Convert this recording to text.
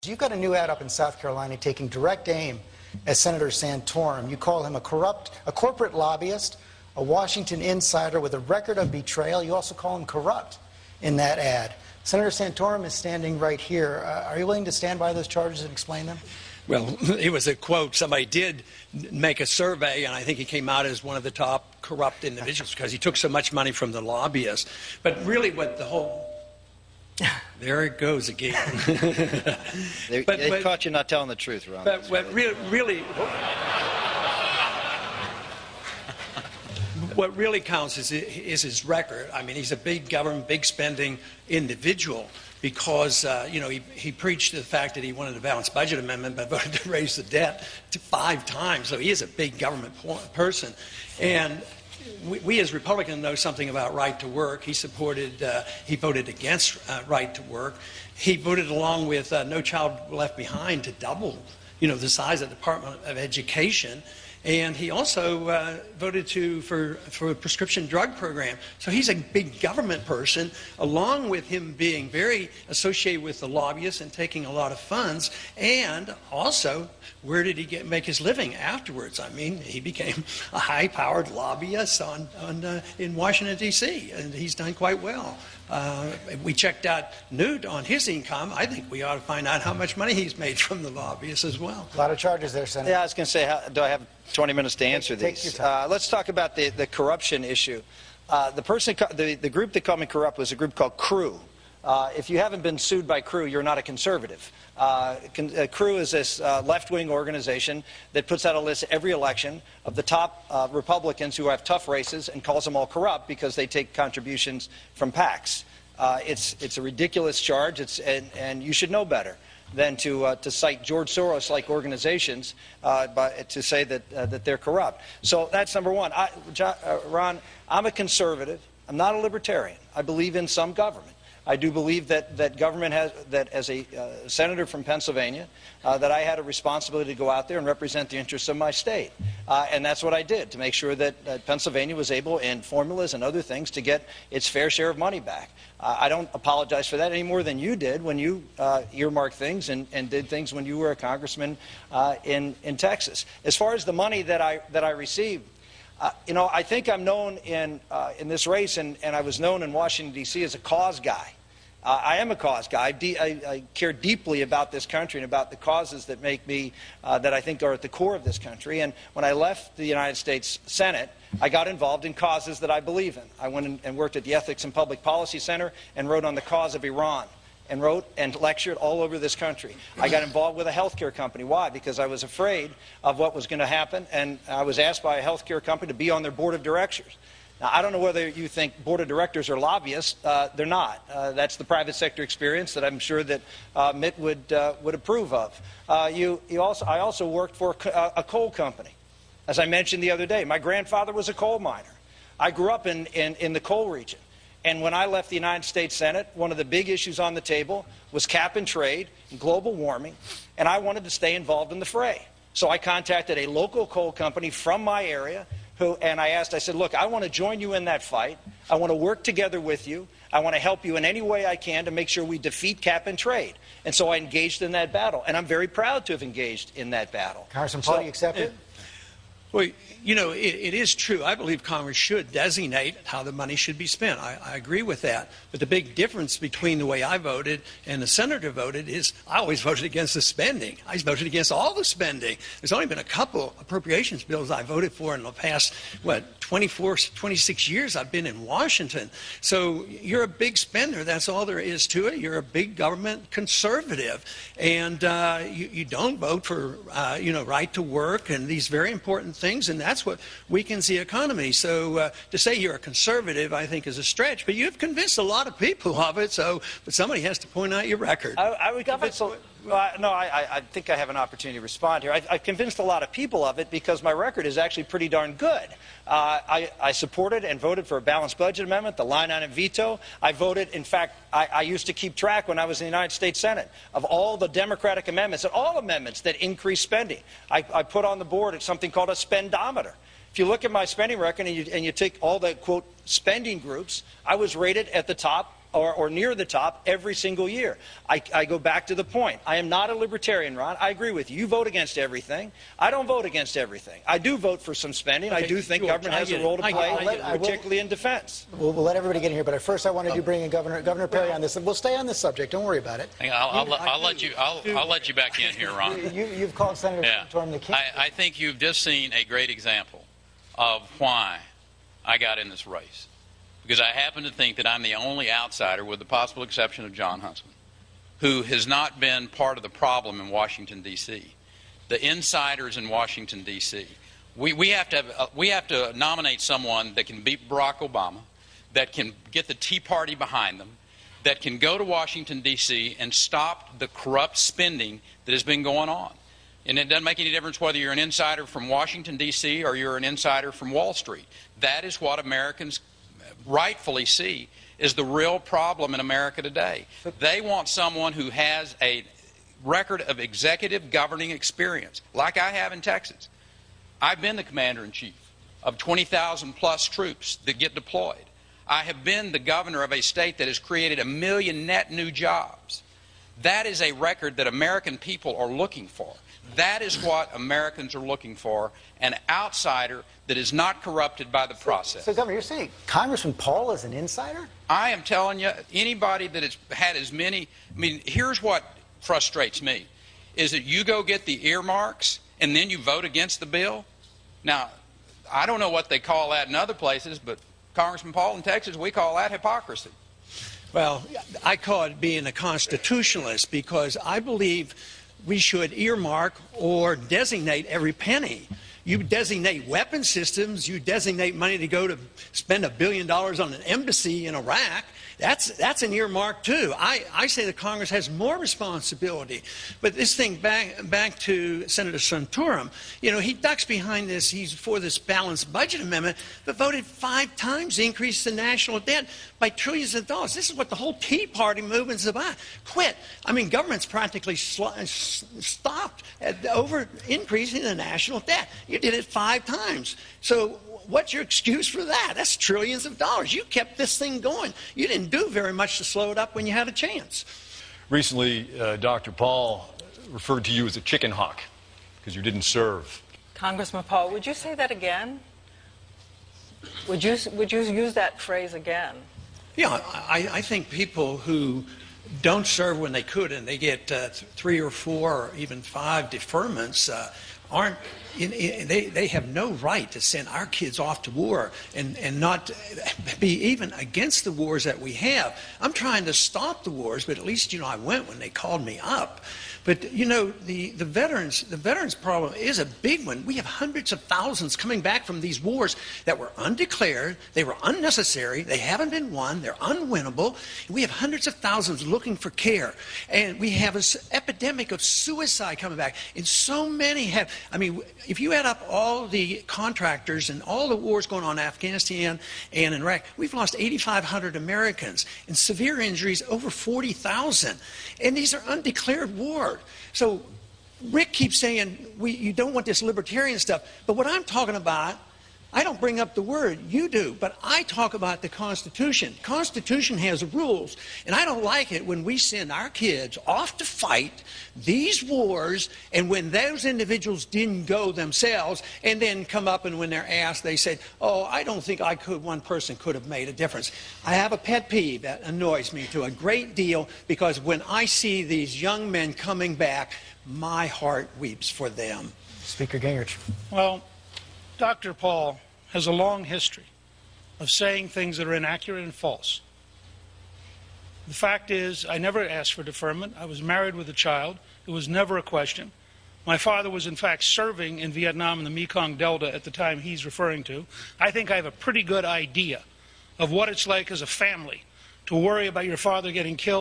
You've got a new ad up in South Carolina taking direct aim at Senator Santorum. You call him a corporate lobbyist, a Washington insider with a record of betrayal. You also call him corrupt in that ad. Senator Santorum is standing right here. Are you willing to stand by those charges and explain them? Well, it was a quote. Somebody did make a survey, and I think he came out as one of the top corrupt individuals because he took so much money from the lobbyists. But really what the whole... There it goes again. They caught you not telling the truth, Ron. But what really counts is his record. I mean, he's a big government, big spending individual because, you know, he preached the fact that he wanted a balanced budget amendment but voted to raise the debt to 5 times. So he is a big government person. And we as Republicans know something about right to work. He voted against right to work. He voted along with No Child Left Behind to double, you know, the size of the Department of Education. And he also voted for a prescription drug program. So he's a big government person, along with him being very associated with the lobbyists and taking a lot of funds. And also, where did he make his living afterwards? I mean, he became a high-powered lobbyist in Washington, D.C., and he's done quite well. We checked out Newt on his income. I think we ought to find out how much money he's made from the lobbyists as well. A lot of charges there, Senator. Yeah, I was going to say, do I have 20 minutes to answer these? Take your time. Let's talk about the corruption issue. The group that called me corrupt was a group called CREW. If you haven't been sued by CREW, you're not a conservative. CREW is this left-wing organization that puts out a list every election of the top Republicans who have tough races and calls them all corrupt because they take contributions from PACs. It's a ridiculous charge, and you should know better than to cite George Soros-like organizations to say that they're corrupt. So that's number one. Ron, I'm a conservative. I'm not a libertarian. I believe in some government. I do believe that government has, that as a senator from Pennsylvania, that I had a responsibility to go out there and represent the interests of my state. And that's what I did, to make sure that Pennsylvania was able, in formulas and other things, to get its fair share of money back. I don't apologize for that any more than you did when you earmarked things and did things when you were a congressman in Texas. As far as the money that I received, you know, I think I'm known in this race, and I was known in Washington, D.C. as a cause guy. I am a cause guy. I care deeply about this country and about the causes that make me, that I think are at the core of this country. And when I left the United States Senate, I got involved in causes that I believe in. I went and worked at the Ethics and Public Policy Center and wrote on the cause of Iran, and wrote and lectured all over this country. I got involved with a healthcare company. Why? Because I was afraid of what was going to happen, and I was asked by a healthcare company to be on their board of directors. Now, I don't know whether you think board of directors are lobbyists. They're not. That's the private sector experience that I'm sure that Mitt would approve of. I also worked for a coal company. As I mentioned the other day, my grandfather was a coal miner. I grew up in the coal region. And when I left the United States Senate, one of the big issues on the table was cap and trade, global warming, and I wanted to stay involved in the fray. So I contacted a local coal company from my area, and I said, look, I want to join you in that fight. I want to work together with you. I want to help you in any way I can to make sure we defeat cap and trade. And so I engaged in that battle, and I'm very proud to have engaged in that battle. Congressman Paul, you accept it? Well, you know, it is true. I believe Congress should designate how the money should be spent. I agree with that. But the big difference between the way I voted and the senator voted is I always voted against the spending. I voted against all the spending. There's only been a couple appropriations bills I voted for in the past, 26 years I've been in Washington. So you're a big spender. That's all there is to it. You're a big government conservative. And you don't vote for, right to work and these very important things. And that's what weakens the economy. So to say you're a conservative, I think, is a stretch. But you've convinced a lot of people of it. But somebody has to point out your record. I would convince. I think I have an opportunity to respond here. I've convinced a lot of people of it because my record is actually pretty darn good. I supported and voted for a balanced budget amendment, the line item veto. I voted, in fact, I used to keep track when I was in the United States Senate of all the Democratic amendments and all amendments that increase spending. I put on the board something called a spendometer. If you look at my spending record and you take all the, quote, spending groups, I was rated at the top or near the top every single year. I go back to the point. I am not a libertarian, Ron. I agree with you. You vote against everything. I don't vote against everything. I do vote for some spending. Okay, I do think George, government has a role to play, particularly in defense. We'll let everybody get in here, but at first I want to bring in Governor Perry on this. We'll stay on this subject. Don't worry about it. I'll let you back in here, Ron. You've called Senator Santorum the king. I think you've just seen a great example of why I got in this race. Because I happen to think that I'm the only outsider, with the possible exception of John Huntsman, who has not been part of the problem in Washington, D.C. The insiders in Washington, D.C. We have to nominate someone that can beat Barack Obama, that can get the Tea Party behind them, that can go to Washington, D.C. and stop the corrupt spending that has been going on. And it doesn't make any difference whether you're an insider from Washington, D.C. or you're an insider from Wall Street. That is what Americans rightfully see is the real problem in America today. They want someone who has a record of executive governing experience, like I have in Texas. I've been the commander-in-chief of 20,000 plus troops that get deployed. I have been the governor of a state that has created 1 million net new jobs. That is a record that American people are looking for. That is what Americans are looking for, an outsider that is not corrupted by the process. So, Governor, you're saying Congressman Paul is an insider? I am telling you, anybody that has had as many, here's what frustrates me, is that you go get the earmarks and then you vote against the bill. Now, I don't know what they call that in other places, but Congressman Paul in Texas, we call that hypocrisy. Well, I call it being a constitutionalist, because I believe we should earmark or designate every penny. You designate weapon systems, you designate money to go to spend $1 billion on an embassy in Iraq. That's an earmark too. I say that Congress has more responsibility. But this thing, back to Senator Santorum, he ducks behind this. He's for this balanced budget amendment, but voted 5 times to increase the national debt by trillions of dollars. This is what the whole Tea Party movement's about. Quit. Government's practically stopped over increasing the national debt. You did it 5 times. So what's your excuse for that? That's trillions of dollars. You kept this thing going. You didn't do very much to slow it up when you had a chance. Recently, Dr. Paul referred to you as a chicken hawk because you didn't serve. Congressman Paul, would you say that again? Would you use that phrase again? Yeah, I think people who don't serve when they could and they get 3 or 4 or even 5 deferments aren't. They have no right to send our kids off to war and not be even against the wars that we have. I'm trying to stop the wars, but at least, I went when they called me up. But, the veterans problem is a big one. We have hundreds of thousands coming back from these wars that were undeclared, they were unnecessary, they haven't been won, they're unwinnable. We have hundreds of thousands looking for care. And we have an epidemic of suicide coming back. And so many have, if you add up all the contractors and all the wars going on in Afghanistan and in Iraq, we've lost 8,500 Americans and severe injuries over 40,000. And these are undeclared wars. So Rick keeps saying you don't want this libertarian stuff. But what I'm talking about, I don't bring up the word, you do, but I talk about the Constitution. The Constitution has rules, and I don't like it when we send our kids off to fight these wars, and when those individuals didn't go themselves, and then come up and when they're asked, they say, oh, I don't think one person could have made a difference. I have a pet peeve that annoys me to a great deal, because when I see these young men coming back, my heart weeps for them. Speaker Gingrich. Well, Dr. Paul has a long history of saying things that are inaccurate and false. The fact is, I never asked for deferment. I was married with a child. It was never a question. My father was, in fact, serving in Vietnam in the Mekong Delta at the time he's referring to. I think I have a pretty good idea of what it's like as a family to worry about your father getting killed.